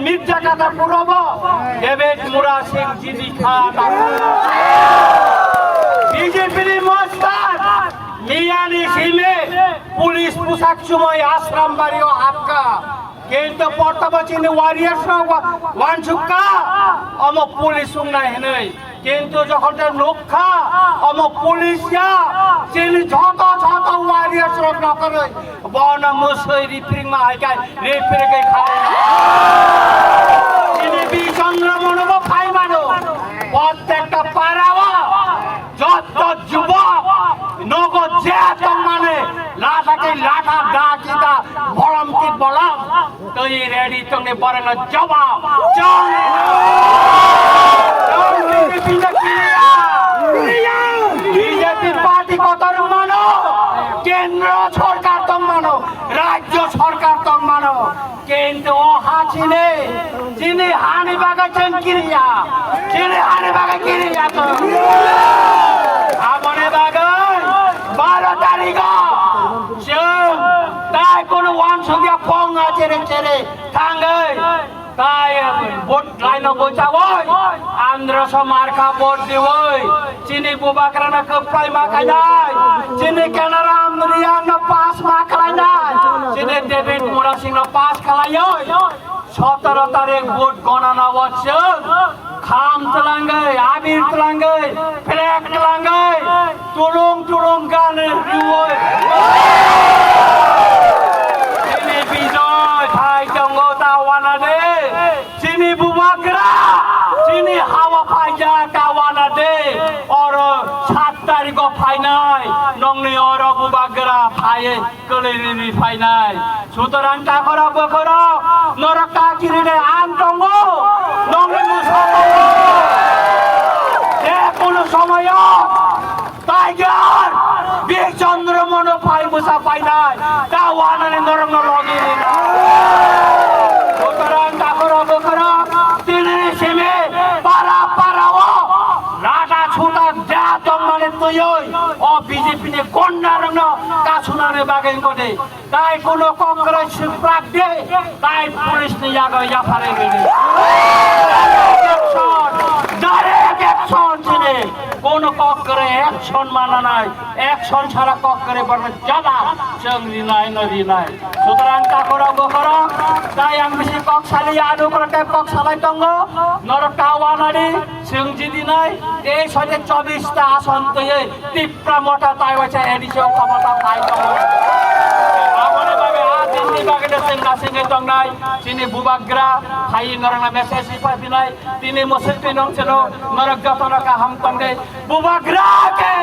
মির্জা কাটা পুরব ডেভিড মুরা সিং জিদি খাতা বিজেপির মস্তান মিয়ানি সিমে পুলিশ পোশাক সময় আশ্রম বাড়িও হাক্কা কিন্তু পর্তাবাচিনি ওয়ারিয়ার্স ওয়ানসুক্কা অম পুলিশ উন্না হেনই কিন্তু যখন নক্ষা অম পুলিশিয়া চিনি ঝত ঝত ওয়ারিয়ার্স নকরে বন মুসই রিফ্রিং মা হাইকাই রিফ্রিং খায় চিনি বি চন্দ্রমনব খাই মানো প্রত্যেকটা পারাওয়া যত যুবক নগদ যে মানে লাটাকে লাটা ডাকিতা বলম কি বলম তুই রেডি তুমি বরং জবাব চল বিজেপি পার্টি কত মানো কেন্দ্র সরকার তো মানো রাজ্য সরকার তো মানো কিন্তু ওহা চিনে চিনি হানি বাগাছেন কিরিয়া চিনি হানি বাগা কিরিয়া তো আমনে বাগান 12 তারিখ তাই কোন ওয়ান সঙ্গে ফং আছে রে ছেড়ে থাঙ্গে তাই ভোট লাইন বইছাবই আন্ধ্রস মার্কা ভোট দিবই চিনি বুবাকরানা কপ্পাই মাখাই নাই চিনি কেনারা আমরিয়া না পাস মাখাই নাই চিনি ডেভিড মুরা সিং না পাস খালাই 17 তারিখ ভোট গণনা হচ্ছে খাম তলাঙ্গে আবির তলাঙ্গে ফ্ল্যাগ তলাঙ্গে তুলুং তুলুং গানে দিবই চিনি বিজয় ভাই জঙ্গো তাওয়ানা দে চিনি বুবাকরা চিনি হাওয়া ফাইজা তাওয়ানা দে और 7 तारीख फाइनाल नंगनि और बुबागरा फाये कलेनि फाइनाल सुतरां ताकरा बखरा नरका किरिने आंतंगो नंगनि मुसाफो जे कोनो समय टाइगर बि चंद्रमन फाइ मुसा फाइनाल तावानाने नरंग लगिनि सुतरां ताकरा बखरा तिनि सेमे पारा पाराओ राजा छुटा जात মানে তুই ও বিজেপি নে কোন্ডা রং কাছুনারে বাগেন কোদে তাই কোন কংগ্রে সুপ্রাক দে তাই পুলিশ নে জাগা ইয়াফারে গেলে ডাইরেক্ট অ্যাকশন চিনে কোন কংগ্রে অ্যাকশন মানা নাই অ্যাকশন ছাড়া কংগ্রে বড় জাদা চংরি নাই নদী নাই সুতরাং কাকরা বকরা তাই আং বেশি কংসালি আদু করতে কংসালাই তঙ্গ নরকাওয়ানারি সিংজিদি নাই এই 24টা আসন তয়ে টিপ্রা মোটা তাই হচ্ছে এডিশন ক্ষমতা পাই আমনে ভাবে আদিনি বাগেতে সিংনা সিংহে তংনাই চিনি বুবাগ্রা হাই নরনা মেসেজ পাবিনাই তিনি মুসলমান ছিল নরক যতনকা হাম তংগে বুবাগ্রা কে